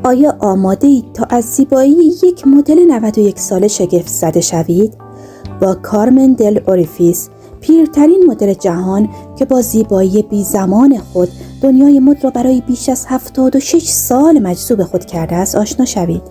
آیا آماده اید تا از زیبایی یک مدل 91 ساله شگفت زده شوید؟ با کارمن دل اوریفیس، پیرترین مدل جهان که با زیبایی بی زمان خود دنیای مد را برای بیش از 76 سال مجذوب خود کرده است آشنا شوید.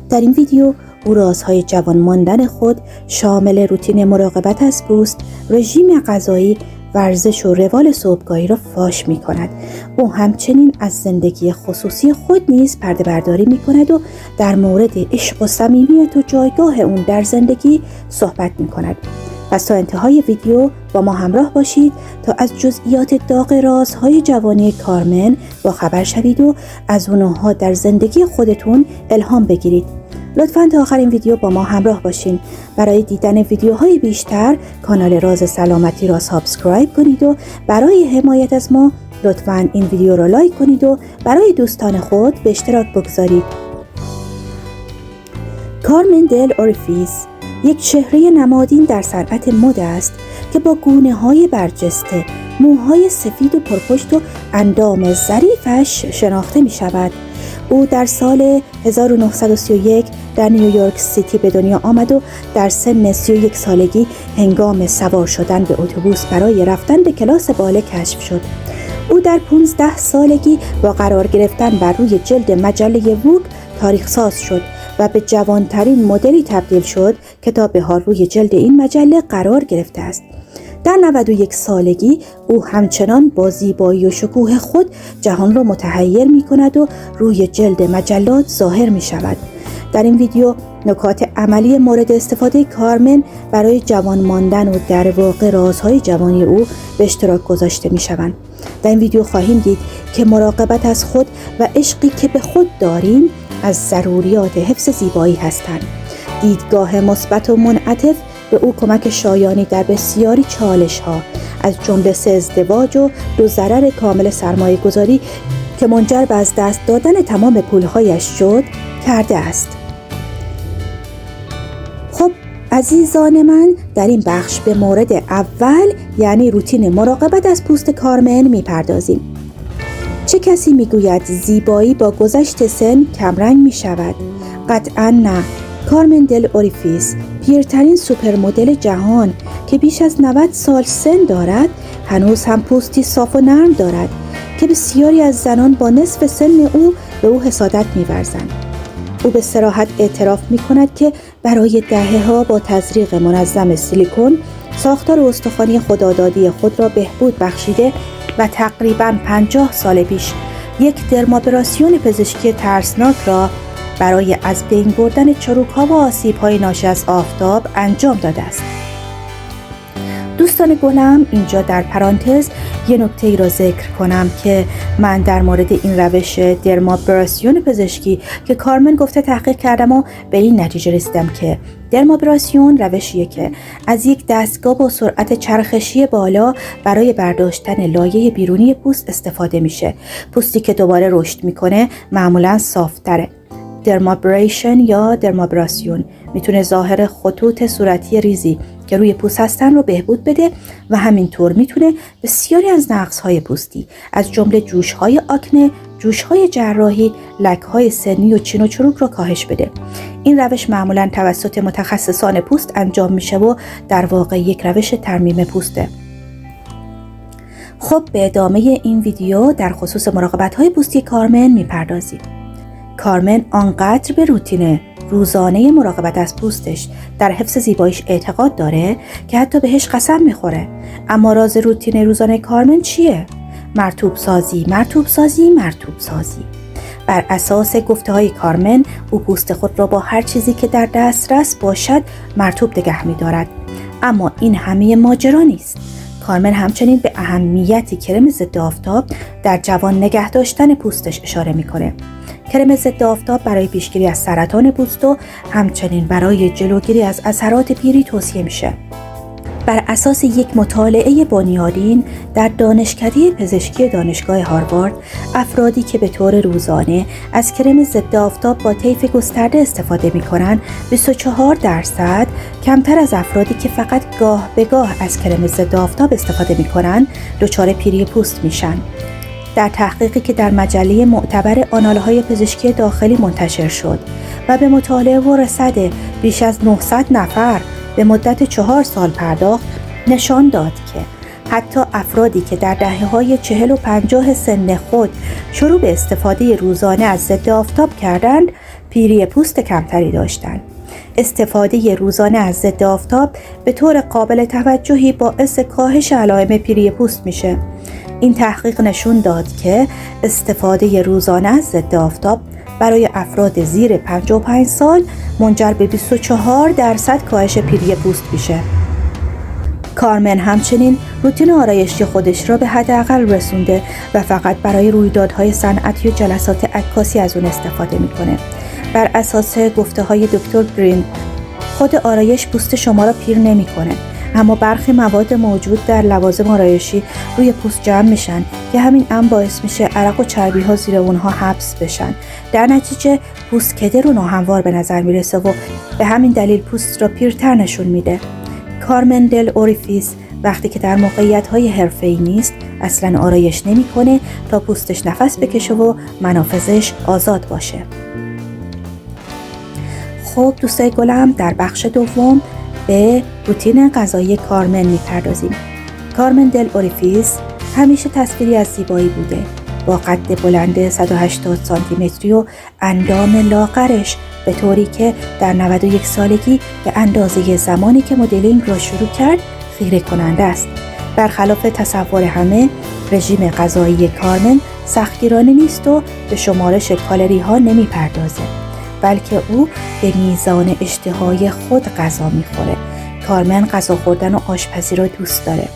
در این ویدیو او رازهای جوان ماندن خود شامل روتین مراقبت از پوست، رژیم غذایی، ورزش و روال صبحگاهی را فاش می کند. او همچنین از زندگی خصوصی خود نیز پرده برداری می کند و در مورد عشق و صمیمیت و جایگاه اون در زندگی صحبت می کند. پس تا انتهای ویدیو با ما همراه باشید تا از جزئیات داغ رازهای جوانی کارمن با خبر شوید و از اونها در زندگی خودتون الهام بگیرید. لطفاً تا آخر این ویدیو با ما همراه باشین. برای دیدن ویدیوهای بیشتر کانال راز سلامتی را سابسکرایب کنید و برای حمایت از ما لطفاً این ویدیو را لایک کنید و برای دوستان خود به اشتراک بگذارید. کارمن دل اوریفیس یک چهره نمادین در صنعت مد است که با گونه‌های برجسته، موهای سفید و پرپشت و اندام ظریفش شناخته می شود. او در سال 1931 در نیویورک سیتی به دنیا آمد و در سن 31 سالگی هنگام سوار شدن به اتوبوس برای رفتن به کلاس بالا کشف شد. او در 15 سالگی با قرار گرفتن بر روی جلد مجله ووگ تاریخ ساز شد و به جوانترین مدلی تبدیل شد که تا به حال روی جلد این مجله قرار گرفته است. در 91 سالگی او همچنان با زیبایی و شکوه خود جهان را متحیر می کند و روی جلد مجلات ظاهر می شود. در این ویدیو نکات عملی مورد استفاده کارمن برای جوان ماندن و در واقع رازهای جوانی او به اشتراک گذاشته می شوند. در این ویدیو خواهیم دید که مراقبت از خود و عشقی که به خود داریم از ضروریات حفظ زیبایی هستند. دیدگاه مثبت و منعطف به او کمک شایانی در بسیاری چالش‌ها از جمله 3 ازدواج و 2 ضرر کامل سرمایه گذاری که منجر به از دست دادن تمام پولهایش شد کرده است. خب عزیزان من، در این بخش به مورد اول یعنی روتین مراقبت از پوست کارمن میپردازیم. چه کسی میگوید زیبایی با گذشت سن کمرنگ میشود؟ قطعاً نه. کارمن دل اوریفیس، پیرترین سوپر مدل جهان که بیش از 90 سال سن دارد، هنوز هم پوستی صاف و نرم دارد که بسیاری از زنان با نصف سن او به او حسادت می‌ورزند. او به صراحت اعتراف می‌کند که برای دهه‌ها با تزریق منظم سیلیکون ساختار استخوانی خدادادی خود را بهبود بخشیده و تقریباً 50 سال پیش یک درمابراسیون پزشکی ترسناک را برای از بین بردن چروک‌ها و آسیب‌های ناشی از آفتاب انجام داده است. دوستان گلم، اینجا در پرانتز یه نکته‌ای را ذکر کنم که من در مورد این روش درمابراسیون پزشکی که کارمن گفته تحقیق کردم و به این نتیجه رسیدم که درمابراسیون روشیه که از یک دستگاه با سرعت چرخشی بالا برای برداشتن لایه بیرونی پوست استفاده میشه. پوستی که دوباره رشد میکنه معمولاً صافتره. درمابریشن یا درمابراسیون میتونه ظاهر خطوط صورتی ریزی که روی پوست هستن رو بهبود بده و همینطور میتونه بسیاری از نقص‌های پوستی از جمله جوش‌های آکنه، جوش‌های جراحی، لک‌های سنی و چین و چروک رو کاهش بده. این روش معمولاً توسط متخصصان پوست انجام میشه و در واقع یک روش ترمیم پوسته. خب به ادامه این ویدیو در خصوص مراقبت‌های پوستی کارمن میپردازیم. کارمن آنقدر به روتین روزانه مراقبت از پوستش در حفظ زیباییش اعتقاد داره که حتی بهش قسم میخوره. اما راز روتین روزانه کارمن چیه؟ مرطوب سازی. بر اساس گفته های کارمن، او پوست خود را با هر چیزی که در دسترس باشد مرطوب نگه میدارد. اما این همه ماجرا نیست. کارمن همچنین به اهمیتی کرم ضد آفتاب در جوان نگه داشتن پوستش اشاره میکنه. کرم ضد آفتاب برای پیشگیری از سرطان پوست و همچنین برای جلوگیری از اثرات پیری توصیه میشه. بر اساس یک مطالعه بنیادین در دانشکده پزشکی دانشگاه هاروارد، افرادی که به طور روزانه از کرم ضد آفتاب با طیف گسترده استفاده می‌کنند 24% کمتر از افرادی که فقط گاه به گاه از کرم ضد آفتاب استفاده می‌کنند دچار پیری پوست میشن. در تحقیقی که در مجله معتبر آنال‌های پزشکی داخلی منتشر شد و به مطالعه و رصد بیش از 900 نفر به مدت 4 سال پرداخت، نشان داد که حتی افرادی که در دهه‌های 40 و 50 سن خود شروع به استفاده روزانه از ضد آفتاب کردند، پیری پوست کمتری داشتند. استفاده روزانه از ضد آفتاب به طور قابل توجهی باعث کاهش علائم پیری پوست میشه. این تحقیق نشون داد که استفاده روزانه از ضد آفتاب برای افراد زیر 55 سال منجر به 24% کاهش پیری پوست میشه. کارمن همچنین روتین آرایشی خودش را به حداقل رسونده و فقط برای رویدادهای صنعتی و جلسات عکاسی از اون استفاده میکنه. بر اساس گفته‌های دکتر گرین، خود آرایش پوست شما را پیر نمیکنه، اما برخی مواد موجود در لوازم آرایشی روی پوست جمع میشن که همین امر باعث میشه عرق و چربی ها زیر اونها حبس بشن. در نتیجه پوست کدر و ناهموار به نظر میرسه و به همین دلیل پوست را پیرتر نشون میده. کارمن دل اوریفیس وقتی که در موقعیت‌های حرفه‌ای نیست اصلاً آرایش نمی‌کنه تا پوستش نفس بکشه و منافذش آزاد باشه. خب دوستای گلم، در بخش دوم به روتین غذایی کارمن می‌پردازیم. کارمن دل اوریفیس همیشه تصویری از زیبایی بوده، با قد بلند 180 سانتی متری و اندام لاغرش، به طوری که در 91 سالگی به اندازه زمانی که مدلینگ را شروع کرد خیره کننده است. برخلاف تصور همه، رژیم غذایی کارمن سختگیرانه نیست و به شمارش کالری ها نمی پردازه، بلکه او به میزان اشتهای خود غذا میخوره. کارمن غذا خوردن و آشپزی را دوست داره.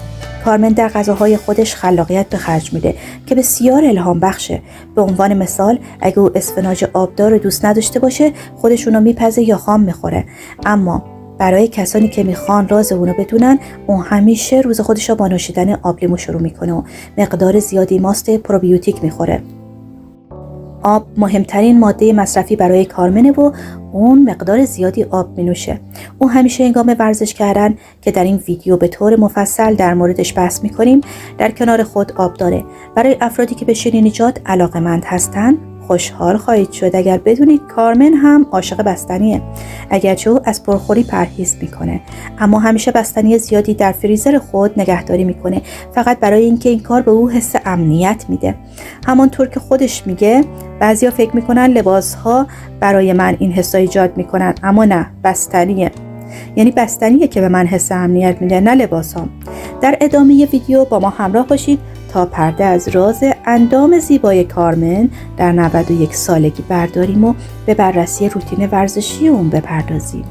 کارمن در غذاهای خودش خلاقیت به خرج میده که بسیار الهام بخشه. به عنوان مثال، اگه او اسفناج آبدار رو دوست نداشته باشه، خودش اونو میپزه یا خام میخوره. اما برای کسانی که میخوان راز اونو بدونن، اون همیشه روز خودش رو با نوشیدن آب لیمو شروع میکنه و مقدار زیادی ماست پروبیوتیک میخوره. آب مهمترین ماده مصرفی برای کارمنه و اون مقدار زیادی آب می-نوشه. اون همیشه هنگام ورزش کردن که در این ویدیو به طور مفصل در موردش بحث می‌کنیم، در کنار خود آب داره. برای افرادی که به شیرینیجات علاقه‌مند هستن، خوشحال خواهید شد اگر بدونید کارمن هم عاشق بستنیه. اگرچه او از پرخوری پرهیز میکنه، اما همیشه بستنی زیادی در فریزر خود نگهداری میکنه، فقط برای اینکه این کار به او حس امنیت میده. همانطور که خودش میگه، بعضیا فکر میکنن لباسها برای من این حس ایجاد میکنن، اما نه، بستنیه. یعنی بستنیه که به من حس امنیت میده، نه لباسام. در ادامه ویدیو با ما همراه باشید تا پرده از راز اندام زیبای کارمن در 91 سالگی برداریم و به بررسی روتین ورزشی اون بپردازیم.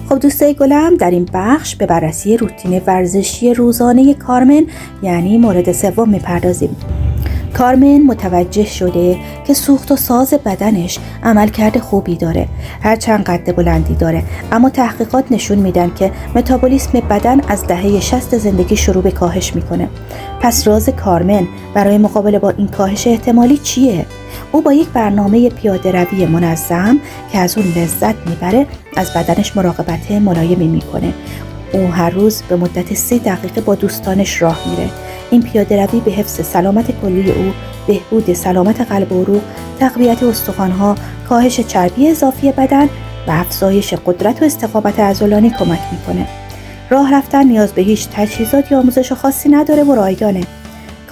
خب دوستای گلم، در این بخش به بررسی روتین ورزشی روزانه کارمن یعنی مورد سوم میپردازیم. کارمن متوجه شده که سوخت و ساز بدنش عملکرد خوبی داره، هرچند قد بلندی داره، اما تحقیقات نشون میدن که متابولیسم بدن از دهه 60 زندگی شروع به کاهش میکنه. پس راز کارمن برای مقابله با این کاهش احتمالی چیه؟ او با یک برنامه پیاده روی منظم که از اون لذت میبره از بدنش مراقبت ملایمی میکنه. او هر روز به مدت 3 دقیقه با دوستانش راه میره. این پیاده روی به حفظ سلامت کلی او، بهبود سلامت قلب و عروق، تقویت استخوان‌ها، کاهش چربی اضافی بدن و افزایش قدرت و استقامت عضلانی کمک میکنه. راه رفتن نیاز به هیچ تجهیزات یا آموزش خاصی نداره و رایگانه.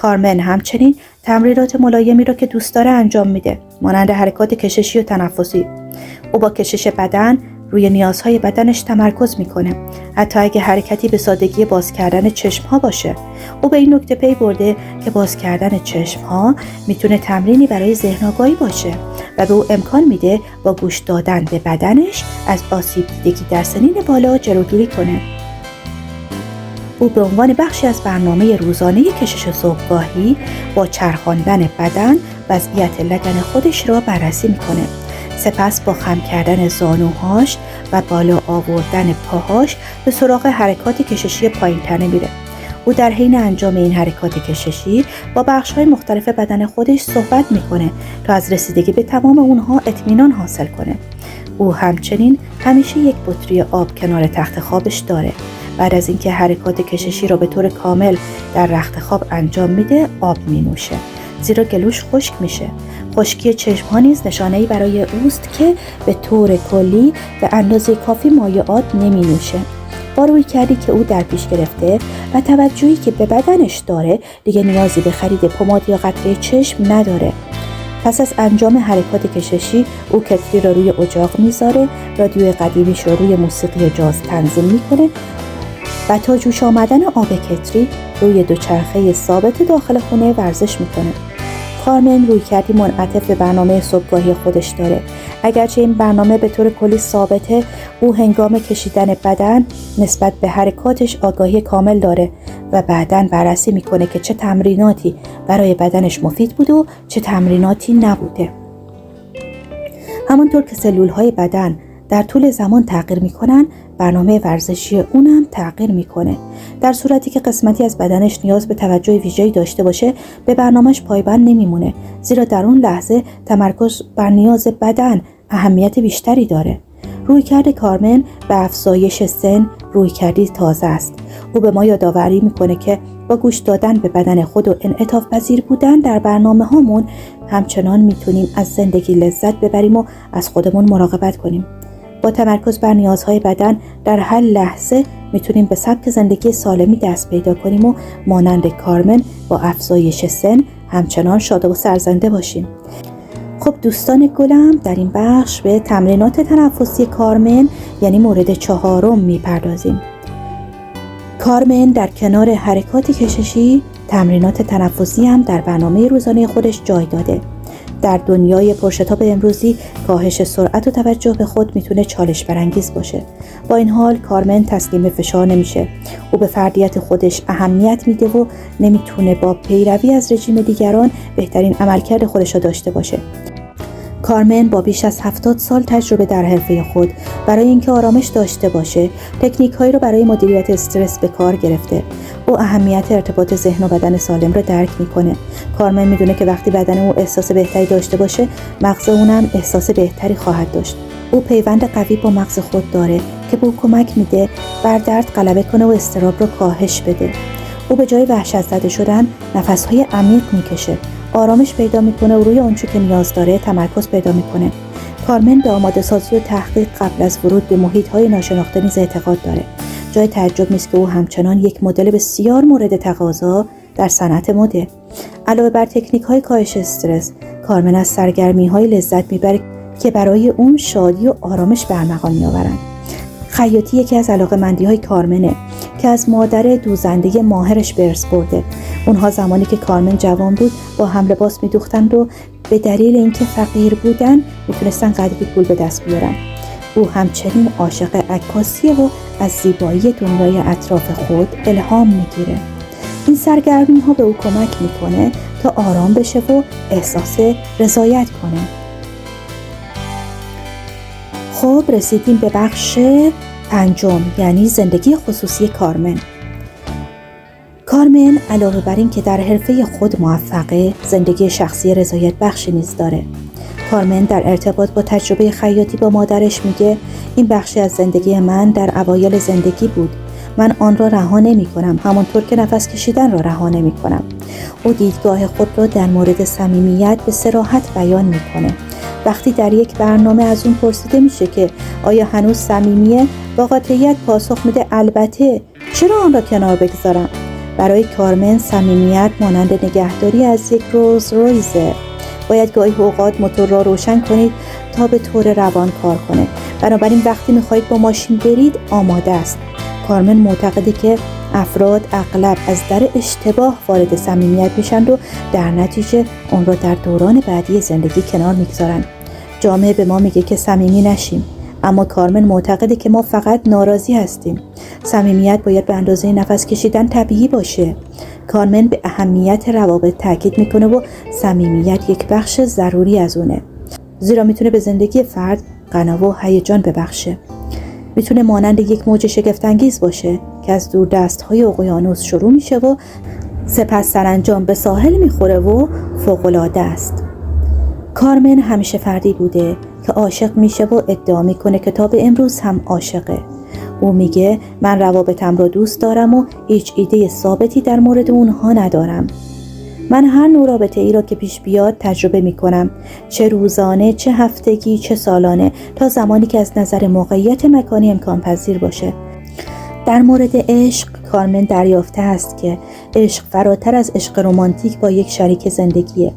کارمن همچنین تمرینات ملایمی را که دوست داره انجام میده، مانند حرکات کششی و تنفسی. او با کشش بدن روی نیازهای بدنش تمرکز میکنه، حتی اگه حرکتی به سادگی باز کردن چشمها باشه. او به این نکته پی برده که باز کردن چشمها میتونه تمرینی برای ذهن آگاهی باشه و به او امکان میده با گوش دادن به بدنش از آسیب دیدگی در سنین بالا جلوگیری کنه. او به عنوان بخشی از برنامه روزانه کشش صبحگاهی با چرخاندن بدن وضعیت لگن خودش را بررسی میکنه. سپس با خم کردن زانوهاش و بالا آوردن پاهاش به سراغ حرکات کششی پایین تنه میره. او در حین انجام این حرکات کششی با بخش‌های مختلف بدن خودش صحبت میکنه تا از رسیدگی به تمام اونها اطمینان حاصل کنه. او همچنین همیشه یک بطری آب کنار تخت خوابش داره بعد از اینکه حرکات کششی را به طور کامل در رخت خواب انجام میده آب می نوشه، زیرا گلوش خشک میشه. خشکی چشم‌ها نیز نشانه‌ای برای اوست که به طور کلی به اندازه کافی مایعات نمی نوشه. با روی کردی که او در پیش گرفته و توجهی که به بدنش داره، دیگه نیازی به خرید پماد یا قطره چشم نداره. پس از انجام حرکات کششی او کتری را روی اجاق میذاره، رادیوی قدیمیش را روی موسیقی جاز تنظیم میکنه و تا جوش آمدن آب کتری روی دوچرخه ثابت داخل خونه ورزش میکنه. کارمن روی کردی منعطف به برنامه صبحگاهی خودش داره. اگرچه این برنامه به طور کلی ثابته، او هنگام کشیدن بدن نسبت به حرکاتش آگاهی کامل داره و بعداً بررسی میکنه که چه تمریناتی برای بدنش مفید بوده و چه تمریناتی نبوده. همانطور که سلولهای بدن در طول زمان تغییر میکنن، برنامه ورزشی اونم تغییر میکنه. در صورتی که قسمتی از بدنش نیاز به توجه ویژه‌ای داشته باشه، به برنامهش پایبند نمیمونه، زیرا در اون لحظه تمرکز بر نیاز بدن اهمیت بیشتری داره. رویکرد کارمن به افزایش سن رویکردی تازه است. او به ما یادآوری میکنه که با گوش دادن به بدن خود و انعطاف پذیر بودن در برنامه هامون همچنان میتونیم از زندگی لذت ببریم و از خودمون مراقبت کنیم. با تمرکز بر نیازهای بدن در هر لحظه میتونیم به سبک زندگی سالمی دست پیدا کنیم و مانند کارمن با افزایش سن همچنان شاد و سرزنده باشیم. خب دوستان گلم، در این بخش به تمرینات تنفسی کارمن یعنی مورد 4 میپردازیم. کارمن در کنار حرکات کششی تمرینات تنفسی هم در برنامه روزانه خودش جای داده. در دنیای پرشتاب امروزی کاهش سرعت و توجه به خود میتونه چالش برانگیز باشه. با این حال کارمن تسلیم فشار نمیشه. او به فردیت خودش اهمیت میده و نمیتونه با پیروی از رژیم دیگران بهترین عملکرد خودش را داشته باشه. کارمن با بیش از 70 سال تجربه در حرفه خود برای اینکه آرامش داشته باشه، تکنیک‌هایی رو برای مدیریت استرس به کار گرفته. او اهمیت ارتباط ذهن و بدن سالم رو درک میکنه. کارمن میدونه که وقتی بدن او احساس بهتری داشته باشه، مغز اونم احساس بهتری خواهد داشت. او پیوند قوی با مغز خود داره که به او کمک میده بر درد غلبه کنه و اضطراب رو کاهش بده. او به جای وحشت زده شدن نفس‌های عمیق میکشه، آرامش پیدا میکنه و روی اونچه که نیاز داره تمرکز پیدا میکنه. کارمن به آماده سازی و تحقیق قبل از ورود به محیط‌های ناشناخته نیز اعتقاد داره. جای تعجب نیست که او همچنان یک مدل بسیار مورد تقاضا در صنعت مده. علاوه بر تکنیک‌های کاهش استرس، کارمن از سرگرمی‌های لذت میبره که برای اون شادی و آرامش به ارمغان میآورند. خیاطی یکی از علاقه‌مندی‌های کارمنه که از مادر دوزنده ماهرش به ارث برده. اونها زمانی که کارمن جوان بود با هم لباس می‌دوختند و به دلیل اینکه فقیر بودن میتونستن قدری پول به دست بیارن. او همچنین عاشق عکاسیه و از زیبایی دنیای اطراف خود الهام میگیره. این سرگرمی‌ها به او کمک میکنه تا آرام بشه و احساس رضایت کنه. خب رسیدیم به بخش 5 یعنی زندگی خصوصی کارمن. کارمن علاوه بر این که در حرفه خود موفقه، زندگی شخصی رضایت بخشی نیز داره. کارمن در ارتباط با تجربه خیاطی با مادرش میگه این بخشی از زندگی من در اوایل زندگی بود. من آن را رها نمی کنم، همانطور که نفس کشیدن را رها نمی کنم. او دیدگاه خود را در مورد صمیمیت به صراحت بیان میکنه. وقتی در یک برنامه از اون پرسیده میشه که آیا هنوز صمیمیه، با قاطعیت پاسخ میده البته، چرا آن را کنار بگذارم؟ برای کارمن صمیمیت مانند نگهداری از یک روز رویزه. باید گاهی اوقات موتور را روشن کنید تا به طور روان کار کنه. بنابراین وقتی میخواهید با ماشین برید آماده است. کارمن معتقده که افراد اغلب از در اشتباه وارد صمیمیت میشن و در نتیجه اون را در دوران بعدی زندگی کنار میگذارن. جامعه به ما میگه که صمیمی نشیم، اما کارمن معتقده که ما فقط ناراضی هستیم. صمیمیت باید به اندازه نفس کشیدن طبیعی باشه. کارمن به اهمیت روابط تاکید میکنه و صمیمیت یک بخش ضروری از اونه، زیرا میتونه به زندگی فرد غنا و هیجان ببخشه. میتونه مانند یک موج شگفت‌انگیز باشه که از دور دست‌های اقیانوس شروع میشه و سپس سرانجام به ساحل میخوره و فوق‌العاده است. کارمن همیشه فردی بوده که عاشق میشه و ادعا میکنه که تا به امروز هم عاشقه. او میگه من روابطم را دوست دارم و هیچ ایده ثابتی در مورد اونها ندارم. من هر نوع رابطه ای را که پیش بیاد تجربه می کنم، چه روزانه، چه هفتگی، چه سالانه، تا زمانی که از نظر موقعیت مکانی امکان پذیر باشه. در مورد عشق، کارمن دریافته است که عشق فراتر از عشق رمانتیک با یک شریک زندگیه.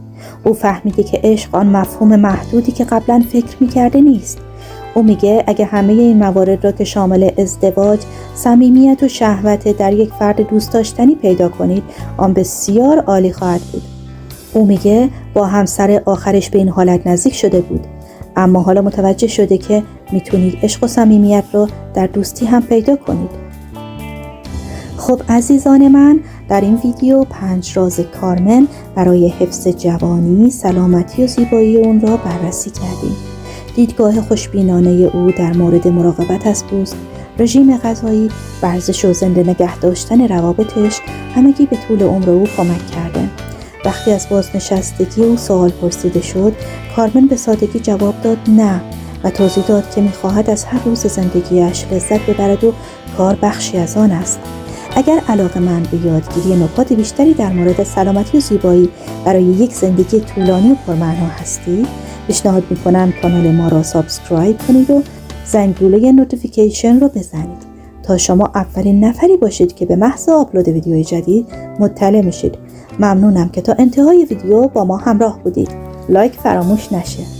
او فهمیده که عشق آن مفهوم محدودی که قبلا فکر می‌کرده نیست. او میگه اگه همه این موارد را که شامل ازدواج، صمیمیت و شهوت در یک فرد دوست داشتنی پیدا کنید، آن بسیار عالی خواهد بود. او میگه با همسر آخرش به این حالت نزدیک شده بود، اما حالا متوجه شده که میتونید عشق و صمیمیت را در دوستی هم پیدا کنید. خب عزیزان من، در این ویدیو 5 راز کارمن برای حفظ جوانی، سلامتی و زیبایی اون را بررسی کردیم. دیدگاه خوشبینانه او در مورد مراقبت از پوست، رژیم غذایی، ورزش و زنده نگه داشتن روابطش همگی به طول عمر او کمک کرده. وقتی از بازنشستگی او سوال پرسیده شد، کارمن به سادگی جواب داد نه و توضیح داد که می‌خواهد از هر روز زندگیش لذت ببرد و کار بخشی از آن است. اگر علاقه‌مند به یادگیری نکات بیشتری در مورد سلامتی و زیبایی برای یک زندگی طولانی و پرمعنا هستید، پیشنهاد می‌کنم کانال ما را سابسکرایب کنید و زنگوله نوتیفیکیشن رو بزنید تا شما اولین نفری باشید که به محض آپلود ویدیوی جدید مطلع میشید. ممنونم که تا انتهای ویدیو با ما همراه بودید. لایک فراموش نشه.